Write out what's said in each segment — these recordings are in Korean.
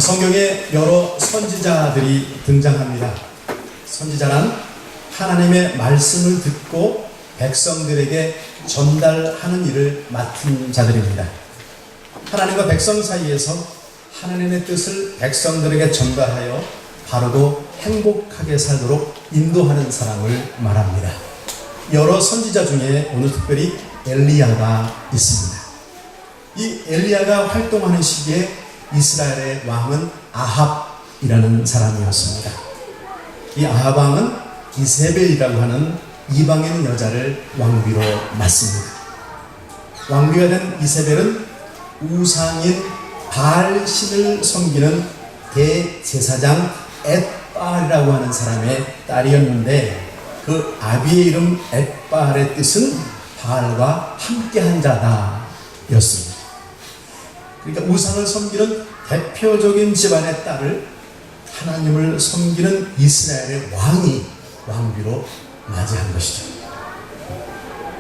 성경에 여러 선지자들이 등장합니다. 선지자란 하나님의 말씀을 듣고 백성들에게 전달하는 일을 맡은 자들입니다. 하나님과 백성 사이에서 하나님의 뜻을 백성들에게 전달하여 바르고 행복하게 살도록 인도하는 사람을 말합니다. 여러 선지자 중에 오늘 특별히 엘리야가 있습니다. 이 엘리야가 활동하는 시기에 이스라엘의 왕은 아합이라는 사람이었습니다. 이 아합 왕은 이세벨이라고 하는 이방인 여자를 왕비로 맞습니다. 왕비가 된 이세벨은 우상인 바알신을 섬기는 대제사장 엣바알이라고 하는 사람의 딸이었는데, 그 아비의 이름 엣바알의 뜻은 바알과 함께한 자다 였습니다. 그러니까 우상을 섬기는 대표적인 집안의 딸을 하나님을 섬기는 이스라엘의 왕이 왕비로 맞이한 것이죠.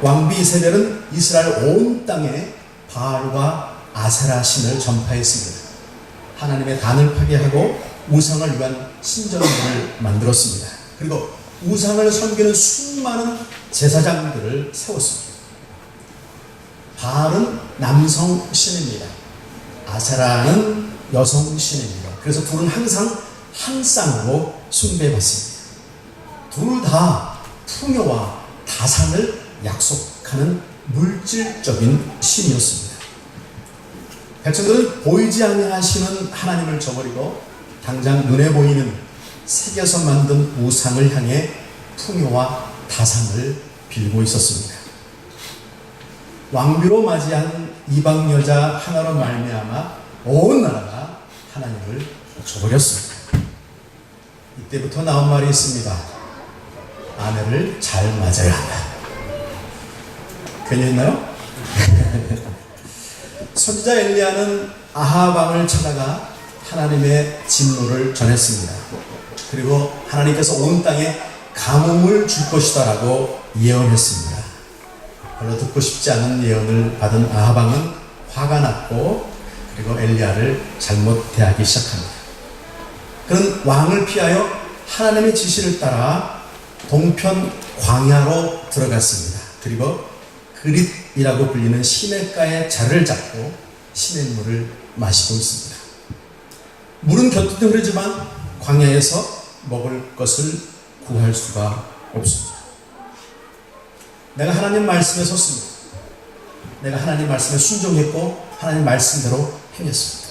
왕비 이세벨은 이스라엘 온 땅에 바알과 아세라 신을 전파했습니다. 하나님의 단을 파괴하고 우상을 위한 신전들을 만들었습니다. 그리고 우상을 섬기는 수많은 제사장들을 세웠습니다. 바알은 남성 신입니다. 아세라는 여성 신입니다. 그래서 둘은 항상 한 쌍으로 숭배받습니다. 둘 다 풍요와 다산을 약속하는 물질적인 신이었습니다. 백성들은 보이지 아니하시는 하나님을 저버리고 당장 눈에 보이는 새겨서 만든 우상을 향해 풍요와 다산을 빌고 있었습니다. 왕비로 맞이한 이방 여자 하나로 말미암아 온 나라가 하나님을 저버렸습니다. 이때부터 나온 말이 있습니다. 아내를 잘 맞아야 한다. 괜히 했나요? 선지자 엘리야는 아합 왕을 찾아가 하나님의 진노를 전했습니다. 그리고 하나님께서 온 땅에 가뭄을 줄 것이다라고 예언했습니다. 별로 듣고 싶지 않은 예언을 받은 아합 왕은 화가 났고, 그리고 엘리야를 잘못 대하기 시작합니다. 그는 왕을 피하여 하나님의 지시를 따라 동편 광야로 들어갔습니다. 그리고 그릿이라고 불리는 시냇가의 자를 잡고 시냇물을 마시고 있습니다. 물은 곁에 흐르지만 광야에서 먹을 것을 구할 수가 없습니다. 내가 하나님 말씀에 섰습니다. 내가 하나님 말씀에 순종했고 하나님 말씀대로 행했습니다.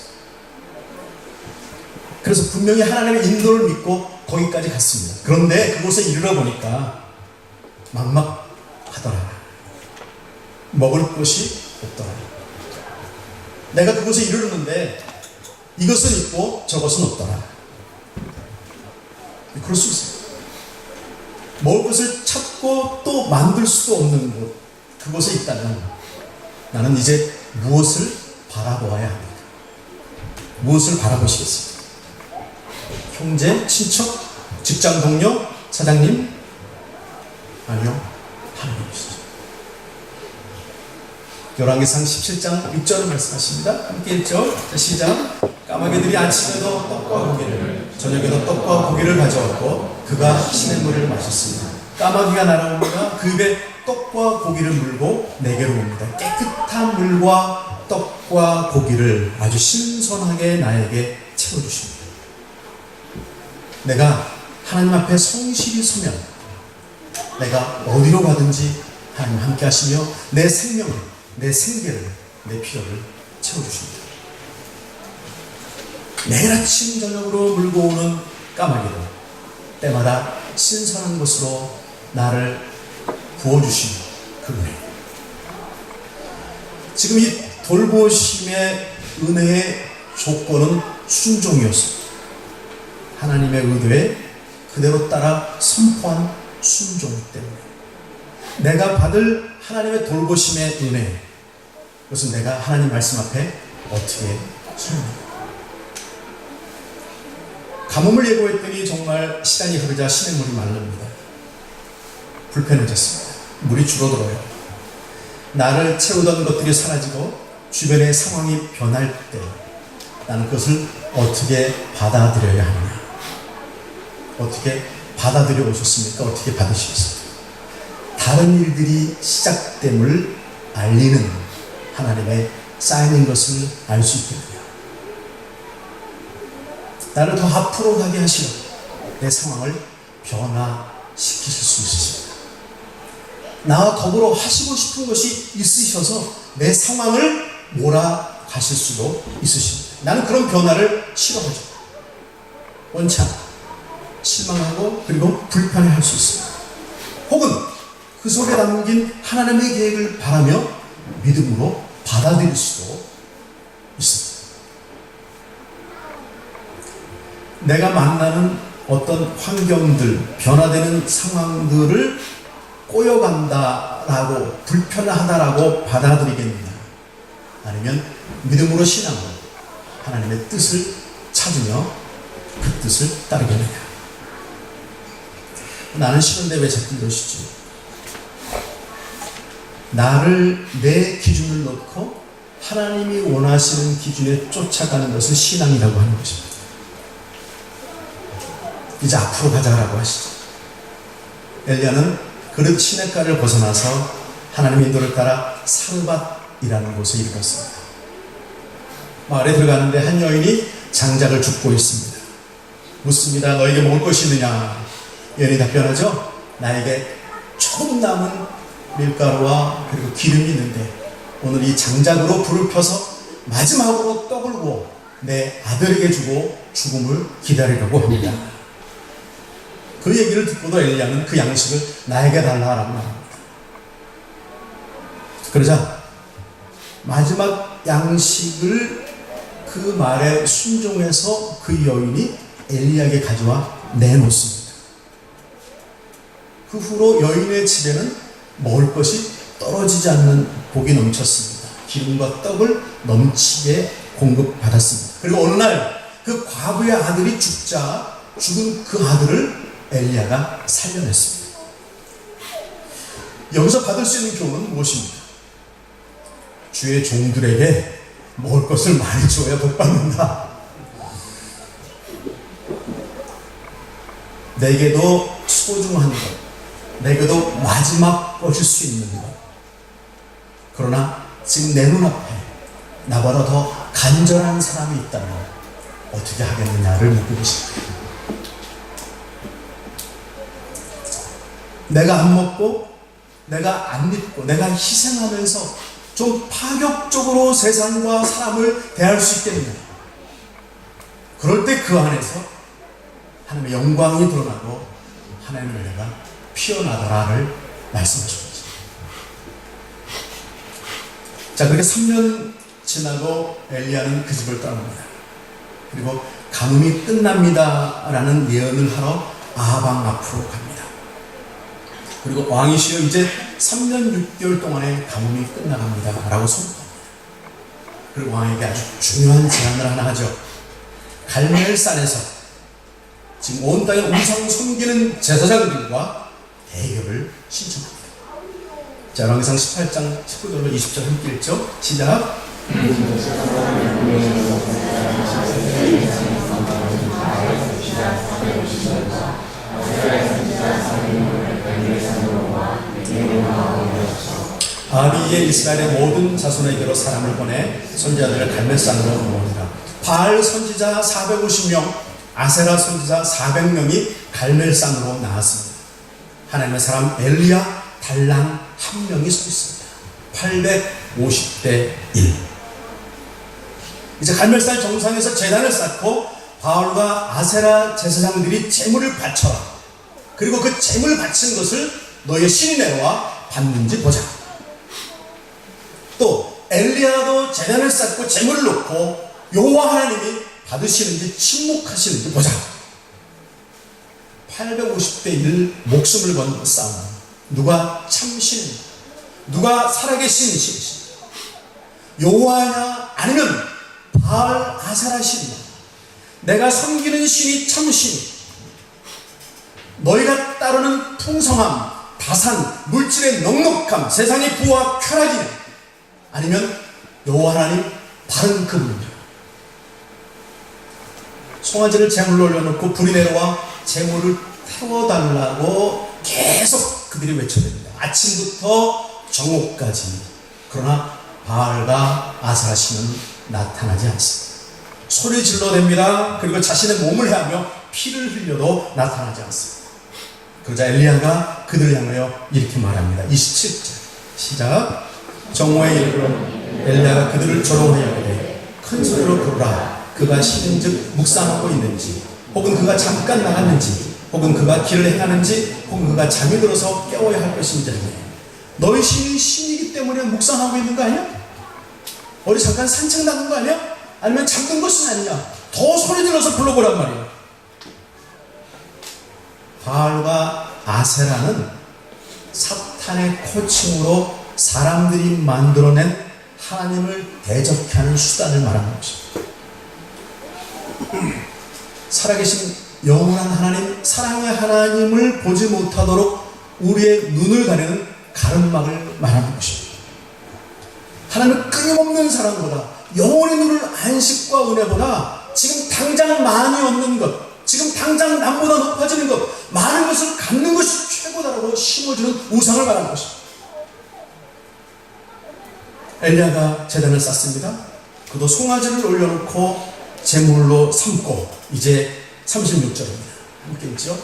그래서 분명히 하나님의 인도를 믿고 거기까지 갔습니다. 그런데 그곳에 이르러 보니까 막막하더라. 먹을 것이 없더라. 내가 그곳에 이르렀는데 이것은 있고 저것은 없더라. 그럴 수 있어요. 먹을 것을 찾고 또 만들 수도 없는 곳, 그곳에 있다면 나는 이제 무엇을 바라보아야 합니까? 무엇을 바라보시겠습니까? 형제, 친척, 직장 동료, 사장님? 아니요, 하나님이시죠. 열왕기상 17장 6절을 말씀하십니다. 함께 읽죠. 자, 시작. 까마귀들이 아침에도 떡과 고기를, 저녁에도 떡과 고기를 가져왔고 그가 시냇물을 마셨습니다. 까마귀가 날아옵니다. 그 입에 떡과 고기를 물고 내게로 옵니다. 깨끗한 물과 떡과 고기를 아주 신선하게 나에게 채워주십니다. 내가 하나님 앞에 성실히 서면 내가 어디로 가든지 하나님 함께 하시며 내 생명을, 내 생계를, 내 필요를 채워주십니다. 매일 아침 저녁으로 물고 오는 까마귀도 때마다 신선한 것으로 나를 부어주시는 그 은혜. 지금 이 돌보심의 은혜의 조건은 순종이었습니다. 하나님의 의도에 그대로 따라 선포한 순종 때문에 내가 받을 하나님의 돌보심의 은혜, 그것은 내가 하나님 말씀 앞에 어떻게 설명합니까? 가뭄을 예고했더니 정말 시간이 흐르자 시냇물이 마릅니다. 불편해졌습니다. 물이 줄어들어요. 나를 채우던 것들이 사라지고 주변의 상황이 변할 때 나는 그것을 어떻게 받아들여야 하느냐? 어떻게 받아들여 오셨습니까? 어떻게 받으시겠습니까? 다른 일들이 시작됨을 알리는 하나님의 사인인 것을 알 수 있거든요. 나를 더 앞으로 가게 하시고 내 상황을 변화시키실 수 있으십니다. 나와 더불어 하시고 싶은 것이 있으셔서 내 상황을 몰아가실 수도 있으십니다. 나는 그런 변화를 싫어하죠. 원치 않아. 실망하고 그리고 불편해할 수 있습니다. 혹은 그 속에 담긴 하나님의 계획을 바라며 믿음으로 받아들일 수도 있습니다. 내가 만나는 어떤 환경들, 변화되는 상황들을 꼬여간다라고, 불편하다라고 받아들이겠느냐? 아니면 믿음으로 신앙으로 하나님의 뜻을 찾으며 그 뜻을 따르겠느냐? 나는 싫은데 왜 자꾸 이러시지? 나를, 내 기준을 놓고 하나님이 원하시는 기준에 쫓아가는 것을 신앙이라고 하는 것입니다. 이제 앞으로 가자라고 하시죠. 엘리야는 그릇 시냇가를 벗어나서 하나님의 인도를 따라 사르밧이라는 곳에 이르렀습니다. 마을에 들어가는데 한 여인이 장작을 줍고 있습니다. 묻습니다. 너에게 먹을 것이 있느냐? 여인이 답변하죠. 나에게 조금 남은 밀가루와 그리고 기름이 있는데 오늘 이 장작으로 불을 펴서 마지막으로 떡을 구워 내 아들에게 주고 죽음을 기다리려고 합니다. 그 얘기를 듣고도 엘리야는 그 양식을 나에게 달라라고 말합니다. 그러자 마지막 양식을 그 말에 순종해서 그 여인이 엘리야에게 가져와 내놓습니다. 그 후로 여인의 집에는 먹을 것이 떨어지지 않는 복이 넘쳤습니다. 기름과 떡을 넘치게 공급받았습니다. 그리고 어느 날 그 과부의 아들이 죽자 죽은 그 아들을 엘리야가 살려냈습니다. 여기서 받을 수 있는 교훈은 무엇입니까? 주의 종들에게 먹을 것을 많이 주어야 복 받는다. 내게도 소중한 것, 내게도 마지막 것일 수 있는 것. 그러나 지금 내 눈앞에 나보다 더 간절한 사람이 있다면 어떻게 하겠느냐를 묻고 계십니다. 내가 안 먹고 내가 안 입고 내가 희생하면서 좀 파격적으로 세상과 사람을 대할 수 있겠느냐? 그럴 때 그 안에서 하나님의 영광이 드러나고 하나님의 은혜가 피어나더라를 말씀하셨습니다. 자, 그렇게 3년 지나고 엘리야는 그 집을 떠납니다. 그리고 가뭄이 끝납니다 라는 예언을 하러 아방 앞으로 갑니다. 그리고 왕이시여 이제 3년 6개월 동안의 가뭄이 끝나갑니다 라고 선포합니다. 그리고 왕에게 아주 중요한 제안을 하나 하죠. 갈멜산에서 지금 온 땅에 우상 섬기는 제사장들과 대결을 신청합니다. 자, 열왕기상 18장 19절로 20절 함께 읽죠. 시작. 아비의 이스라엘의 모든 자손에게로 사람을 보내 선지자들을 갈멜산으로 모으니라. 바알 선지자 450명, 아세라 선지자 400명이 갈멜산으로 나왔습니다. 하나님의 사람 엘리야 달랑 한 명이 서 있습니다. 850대 1. 이제 갈멜산 정상에서 제단을 쌓고 바알과 아세라 제사장들이 제물을 바쳐라. 그리고 그 제물 바친 것을 너의 신이 내려와 받는지 보자. 또 엘리야도 제단을 쌓고 제물을 놓고 여호와 하나님이 받으시는지 침묵하시는지 보자. 850대 1 목숨을 건 싸움. 누가 참 신입니까? 누가 살아계신 신이십니까? 여호와냐 아니면 바알 아세라 신이냐? 내가 섬기는 신이 참 신이, 너희가 따르는 풍성함, 다산, 물질의 넉넉함, 세상의 부와 쾌락이냐? 아니면 여호와 하나님 바른 그분이냐? 송아지를 제물로 올려놓고 불이 내려와 제물을 태워달라고 계속 그들이 외쳐댑니다. 아침부터 정오까지. 그러나 바알과 아세라신은 나타나지 않습니다. 소리 질러댑니다. 그리고 자신의 몸을 향하며 피를 흘려도 나타나지 않습니다. 그러자 엘리야가 그들을 향하여 이렇게 말합니다. 27절 시작. 정오에 이르러 엘리야가 그들을 조롱하여 이르되 큰 소리로 부르라. 그가 쉬는즉 묵상하고 있는지, 혹은 그가 잠깐 나갔는지, 혹은 그가 길을 행하는지, 혹은 그가 잠이 들어서 깨워야 할 것인지 하니, 너희 신이 신이기 때문에 묵상하고 있는 거 아니야? 어디 잠깐 산책 나간 거 아니야? 아니면 잠든 것은 아니냐? 더 소리 질러서 불러보란 말이야. 바알과 아세라는 사탄의 코칭으로 사람들이 만들어낸 하나님을 대적케 하는 수단을 말하는 것입니다. 살아계신 영원한 하나님, 사랑의 하나님을 보지 못하도록 우리의 눈을 가리는 가름막을 말하는 것입니다. 하나님을 끊임없는 사랑보다, 영원히 누릴 안식과 은혜보다 지금 당장 많이 얻는 것, 지금 당장 남보다 높아지는 것, 많은 것을 갖는 것이 최고다라고 심어주는 우상을 말하는 것입니다. 엘리야가 제단을 쌓습니다. 그도 송아지를 올려놓고 제물로 삼고, 이제 36절입니다. 함께 읽죠.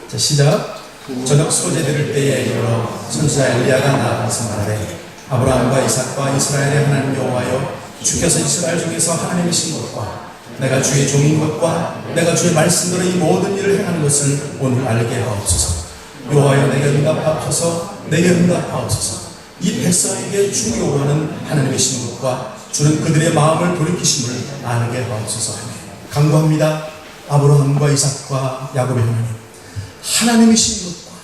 자, 시작. 저녁 소재 드릴 때에 이르러 선지자 엘리야가 나아가서 말하되 아브라함과 이삭과 이스라엘의 하나님 여호와여, 주께서 이스라엘 중에서 하나님이신 것과 내가 주의 종인 것과 내가 주의 말씀대로 이 모든 일을 행하는 것을 오늘 알게 하옵소서. 여호와여, 내게 응답하옵소서. 내게 응답하옵소서. 이 백성에게 주의 오라는 하나님이신 것과 주는 그들의 마음을 돌이키심을 알게 하옵소서 하며 간구합니다. 아브라함과 이삭과 야곱의 하나님, 하나님이신 것과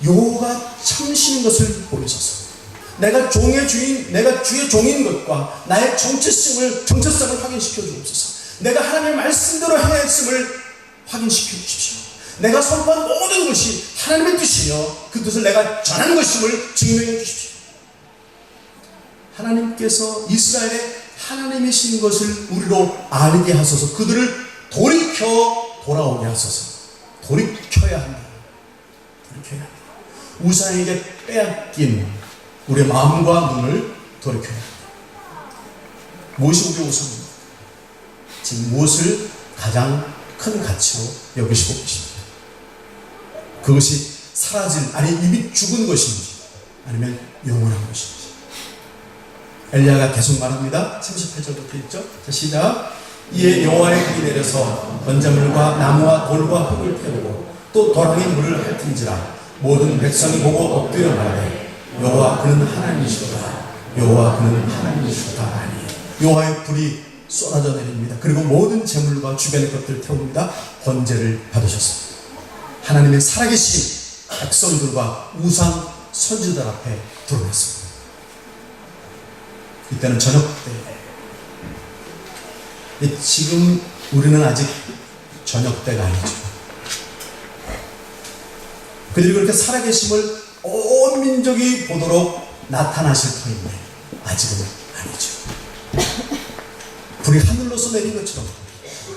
여호와가 참신인 것을 보이소서. 내가 종의 주인, 내가 주의 종인 것과 나의 정체성을 확인시켜 주옵소서. 내가 하나님의 말씀대로 행했음을 확인시켜 주십시오. 내가 선포한 모든 것이 하나님의 뜻이며 그 뜻을 내가 전한 것임을 증명해 주십시오. 하나님께서 이스라엘의 하나님이신 것을 우리로 알게 하소서. 그들을 돌이켜 돌아오게 하소서. 돌이켜야 한다. 돌이켜야 한다. 우상에게 빼앗긴 우리의 마음과 눈을 돌이켜야 한다. 무엇이 우리의 우상입니까? 지금 무엇을 가장 큰 가치로 여기시고 계십니까? 그것이 사라질, 아니 이미 죽은 것인지, 아니면 영원한 것인지. 엘리야가 계속 말합니다. 38절부터 있죠. 자, 시작. 이에 여호와의 불이 내려서 번제물과 나무와 돌과 흙을 태우고 또 도랑의 물을 핥은지라 모든 백성이 보고 엎드려 말하되 여호와 그는 하나님이시로다. 여호와 그는 하나님이시로다 하니 여호와의 불이 쏟아져 내립니다. 그리고 모든 제물과 주변의 것들을 태웁니다. 번제를 받으셨습니다. 하나님의 살아계신 백성들과 우상 선지자들 앞에 드러났습니다. 이때는 저녁 때. 지금 우리는 아직 저녁 때가 아니죠. 그들이 그렇게 살아계심을 온 민족이 보도록 나타나실 터인데 아직은 아니죠. 불이 하늘로서 내린 것처럼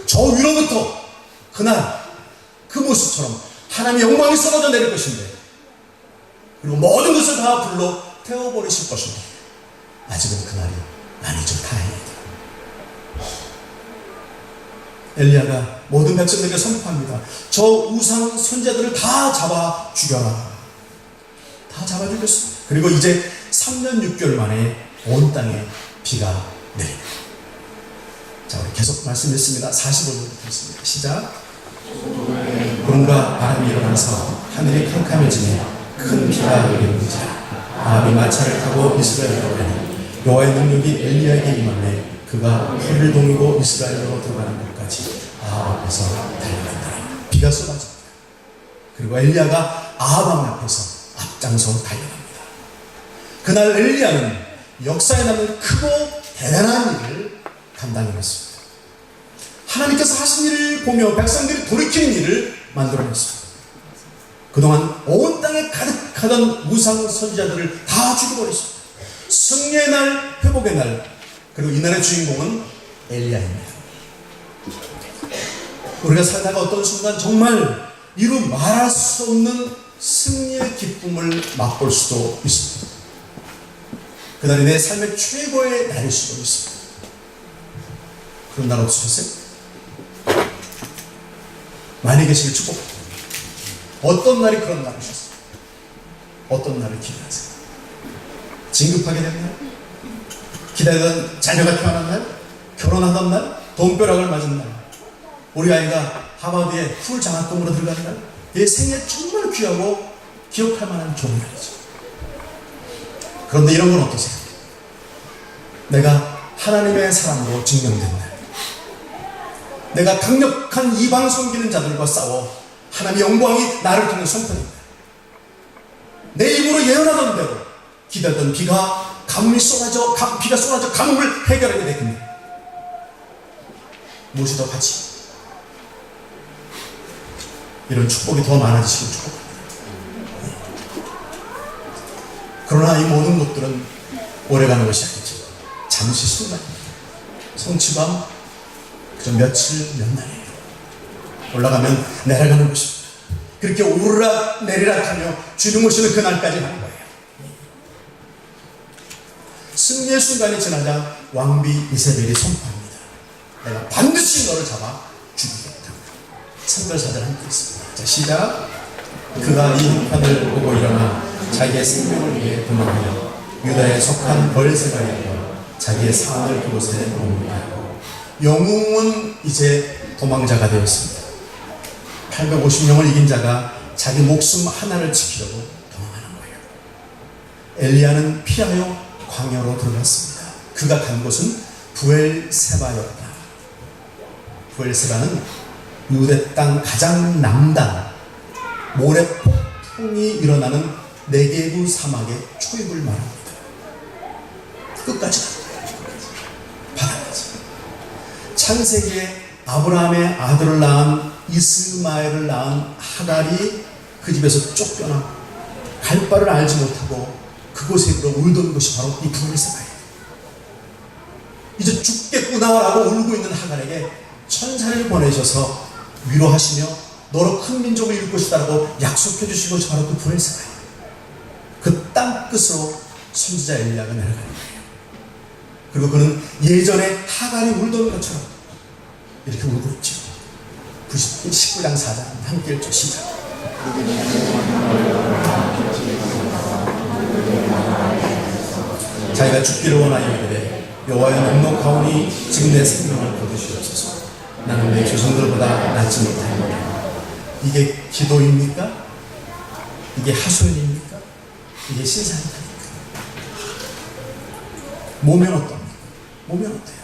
저 위로부터 그날 그 모습처럼 하나님의 영광이 쏟아져 내릴 것인데, 그리고 모든 것을 다 불로 태워버리실 것인데 아직은 그날이 아니죠. 다행이다. 엘리야가 모든 백성들에게 선포합니다. 저 우상 선지자들을 다 잡아 죽여라. 다 잡아 죽였습니다. 그리고 이제 3년 6개월 만에 온 땅에 비가 내립니다. 자, 우리 계속 말씀했습니다. 45절부터 있습니다. 시작. 구름과 바람이 일어나서 하늘이 캄캄해지며 큰 비가 내리는지라. 아합이 마차를 타고 이스라엘로 가니 여호와의 능력이 엘리야에게 임하매 그가 풀을 동이고 이스라엘로 들어가는 곳까지 아합 앞에서 달려간다. 비가 쏟아집니다. 그리고 엘리야가 아합 왕 앞에서 앞장서 달려갑니다. 그날 엘리야는 역사에 남는 크고 대단한 일을 감당해냈습니다. 하나님께서 하신 일을 보며 백성들이 돌이키는 일을 만들어냈습니다. 그동안 온 땅에 가득하던 우상 선지자들을 다 죽여버렸습니다. 승리의 날, 회복의 날, 그리고 이날의 주인공은 엘리야입니다. 우리가 살다가 어떤 순간 정말 이루 말할 수 없는 승리의 기쁨을 맛볼 수도 있습니다. 그날이 내 삶의 최고의 날일 수도 있습니다. 그런 날 없으셨어요? 많이 계시길 축복합니다. 어떤 날이 그런 날이셨어요? 어떤 날을 기대하세요? 진급하게 된 날? 기다리던 자녀가 태어난 날? 결혼하던 날? 돈벼락을 맞은 날? 우리 아이가 하버드에 풀 장학금으로 들어가는 날? 내 생애 정말 귀하고 기억할 만한 좋은 날이죠. 그런데 이런 건 어떠세요? 내가 하나님의 사랑으로 증명된 날, 내가 강력한 이방 섬기는 자들과 싸워 하나님의 영광이 나를 통해 선포된다. 내 입으로 예언하던 대로 기다렸던 비가 쏟아져 가뭄을 해결하게 되겠네. 무엇이 더 가치? 이런 축복이 더 많아지시길 축복합니다. 그러나 이 모든 것들은 오래가는 것이 아니죠. 잠시 순간입니다. 성취감 그저 며칠 몇 날이에요. 올라가면 내려가는 것입니다. 그렇게 오르락 내리락 하며 주님 오시는 그날까지 가는 거예요. 승리의 순간이 지나자 왕비 이세벨이 선포합니다. 내가 반드시 너를 잡아 죽이겠다. 선별사들 함께 있습니다. 자, 시작. 그가 이 형편을 보고 일어나 자기의 생명을 위해 도망하여 유다에 속한 벌새바에 이르러 자기의 상을 그곳에 머무르고 영웅은 이제 도망자가 되었습니다. 850명을 이긴 자가 자기 목숨 하나를 지키려고 도망하는 거예요. 엘리야는 피하여 광야로 들어갔습니다. 그가 간 곳은 부엘세바였다. 부엘세바는 유대 땅 가장 남단 모래 폭풍이 일어나는 네게부 사막의 초입을 말합니다. 끝까지 바다까지. 창세기에 아브라함의 아들을 낳은 이스마엘을 낳은 하갈이 그 집에서 쫓겨나 갈 바를 알지 못하고 그곳에 이르러 울던 것이 바로 이 부엘세바예요. 이제 죽겠구나라고 울고 있는 하갈에게 천사를 보내셔서 위로하시며 너로 큰 민족을 이룰 것이다라고 약속해 주신 것이 바로 그 부엘세바예요. 그 땅 끝으로 선지자 엘리야가 내려가는 거예요. 그리고 그는 예전에 하갈이 울던 것처럼 이렇게 울고 있죠. 19장 4장 함께 읽죠. 시작. 자기가 죽기를 원하여 이르되 여호와여 넉넉하오니 지금 내 생명을 거두시옵소서. 나는 내 조상들보다 낫지 못하노라. 이게 기도입니까? 이게 하소연입니까? 이게 신사입니까? 몸면 어떻습니까? 몸면 어때요?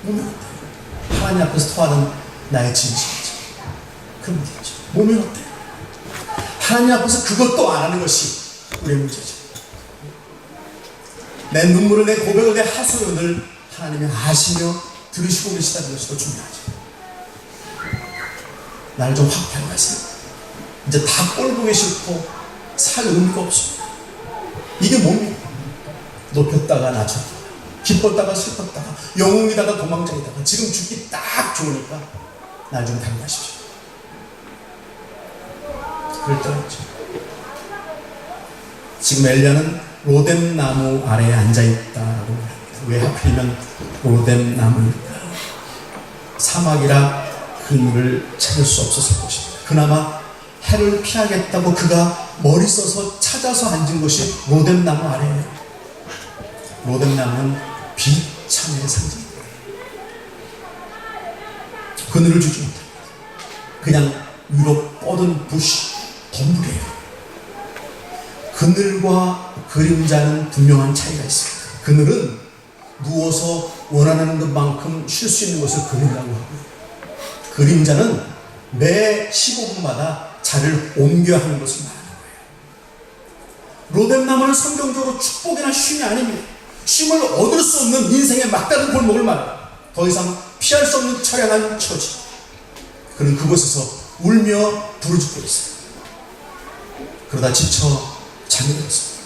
몸면 어때요? 하나님 앞에서 토하는 나의 진실이죠. 그 문제죠. 몸면 어때요? 하나님 앞에서 그것도 안 하는 것이 우리의 문제죠. 내 눈물을, 내 고백을, 내 하소연을 하나님이 아시며 들으시고 계시다는 것이 더 중요하죠. 나를 좀 확 변화하세요. 이제 다 꼴보기 싫고 살 의미가 없습니다. 이게 뭡니까? 높였다가 낮췄다가 기뻤다가 슬펐다가 영웅이다가 도망자이다가 지금 죽기 딱 좋으니까 날 좀 담가십시오. 그럴 때가 있죠. 지금 엘리야는 로뎀 나무 아래에 앉아있다라고 말합니다. 왜 하필이면 로뎀 나무일까? 사막이라 그늘을 찾을 수 없었을 것입니다. 그나마 해를 피하겠다고 그가 머리 써서 찾아서 앉은 것이 로뎀 나무 아래예요. 로뎀 나무는 비참의 상징입니다. 그늘을 주지 못합니다. 그냥 위로 뻗은 부시, 덤불이에요. 그늘과 그림자는 분명한 차이가 있습니다. 그늘은 누워서 원하는 것만큼 쉴 수 있는 것을 그늘이라고 하고요. 그림자는 매 15분마다 자리를 옮겨야 하는 것을 말하는 거예요. 로뎀나무는 성경적으로 축복이나 쉼이 아닙니다. 쉼을 얻을 수 없는 인생의 막다른 골목을 말해요. 더 이상 피할 수 없는 처량한 처지. 그는 그곳에서 울며 부르짖고 있어요. 그러다 지쳐 잠이 들었습니다.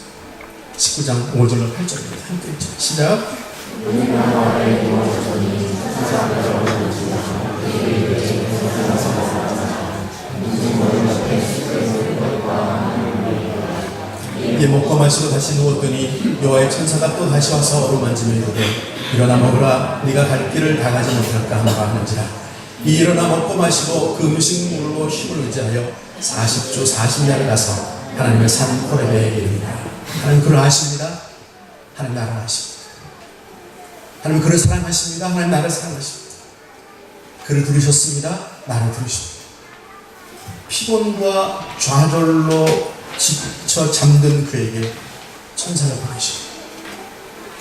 19장 5절로 8절입니다. 함께 읽죠. 시작. 함께 먹고 마시고 다시 누웠더니 여호와의 천사가 또 다시 와서 어루만지며 이르되 일어나 먹으라 네가 갈 길을 다 가지 못할까 하는지라. 이 일어나 먹고 마시고 그 음식물로 힘을 의지하여 40주 40년을 가서 하나님의 산 호렙에 이릅니다. 하나님 그를 아십니다. 하나님 나를 아십니다. 하나님 그를 사랑하십니다. 하나님 나를 사랑하십니다. 그를 들으셨습니다. 나를 들으십니다. 피곤과 좌절로 지쳐 잠든 그에게 천사를 보내십니다.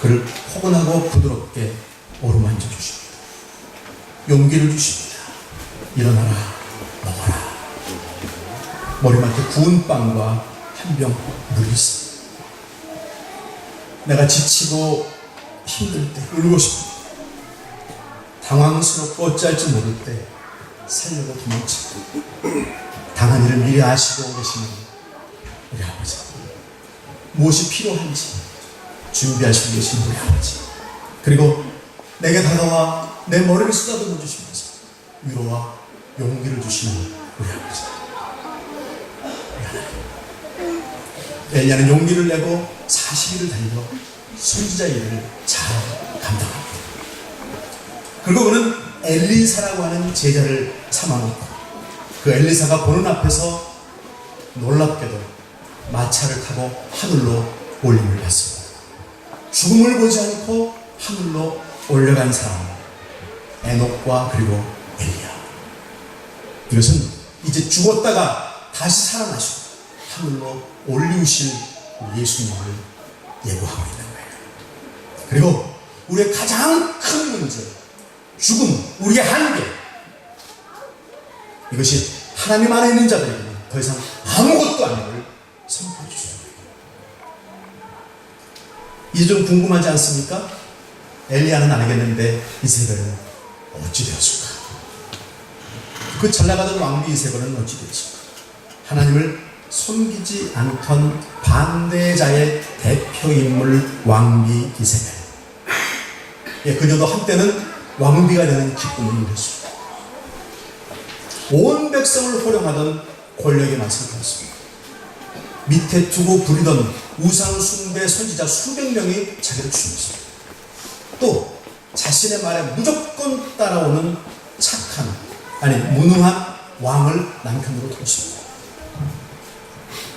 그를 포근하고 부드럽게 어루만져 주십니다. 용기를 주십니다. 일어나라, 먹어라. 머리맡에 구운 빵과 한 병 물이 있습니다. 내가 지치고 힘들 때, 울고 싶을 때, 당황스럽고 어찌할지 모를 때, 살려고 도망칠 때, 당한 일을 미리 아시고 계시는 우리 아버지, 무엇이 필요한지 준비하시고 계신 우리 아버지, 그리고 내게 다가와 내 머리를 쓰다듬어 주시면서 위로와 용기를 주시는 우리 아버지. 엘리야는 용기를 내고 40일을 달려 선지자 일을 잘 감당합니다. 그리고 그는 엘리사라고 하는 제자를 삼아놓고 그 엘리사가 보는 앞에서 놀랍게도 마차를 타고 하늘로 올림을 받습니다. 죽음을 보지 않고 하늘로 올려간 사람, 에녹과 그리고 엘리야. 이것은 이제 죽었다가 다시 살아나시고 하늘로 올리우실 예수님을 예고하고 있는 거예요. 그리고 우리의 가장 큰 문제, 죽음, 우리의 한계, 이것이 하나님 안에 있는 자들에게는 더 이상 아무것도 아님을 선포해 주시죠. 이제 좀 궁금하지 않습니까? 엘리야는 알겠는데 이세벨은 어찌 되었을까? 그 잘나가던 왕비 이세벨은 어찌 되었을까? 하나님을 섬기지 않던 반대자의 대표인물 왕비 이세벨. 예, 그녀도 한때는 왕비가 되는 기쁨을 누렸습니다. 온 백성을 호령하던 권력의 맛을 보았습니다. 밑에 두고 부리던 우상숭배 선지자 수백 명이 자기를 죽였습니다. 또 자신의 말에 무조건 따라오는 착한, 아니 무능한 왕을 남편으로 두었습니다.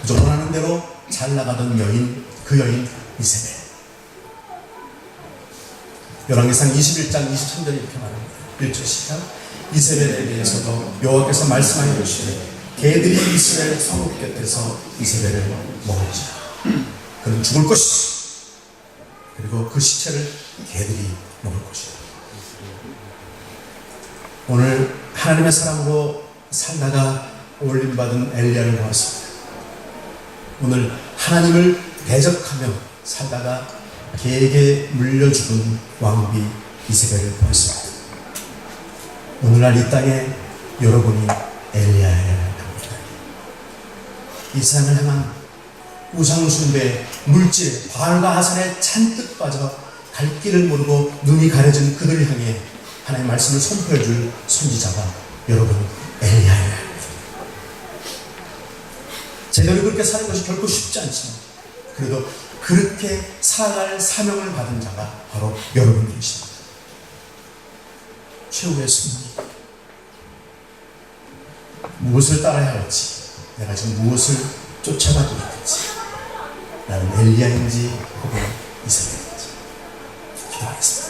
그저 원하는 대로 잘 나가던 여인, 그 여인 이세벨. 열왕기상 21장 23절에 이렇게 말합니다. 1절 시작. 이세벨에 대해서도 여호와께서 말씀하여 주시되 개들이 이스라엘 성읍 곁에서 이세벨을 먹을지라. 그는 죽을 것이다. 그리고 그 시체를 개들이 먹을 것이다. 오늘 하나님의 사람으로 살다가 올림받은 엘리야를 보았습니다. 오늘 하나님을 대적하며 살다가 개에게 물려 죽은 왕비 이세벨을 보았습니다. 오늘날 이 땅에 여러분이 엘리야여야 합니다. 이 세상을 향한 우상숭배, 물질, 바알과 하산에 잔뜩 빠져 갈 길을 모르고 눈이 가려진 그들을 향해 하나님의 말씀을 선포해 줄 선지자가 여러분 엘리야여야 합니다. 제대로 그렇게 사는 것이 결코 쉽지 않지만 그래도 그렇게 살아갈 사명을 받은 자가 바로 여러분들이십니다. 최후의 승리. 무엇을 따라야 할지, 내가 지금 무엇을 쫓아가고 있는지, 나는 엘리야인지 혹은 이세벨인지 기도하겠습니다.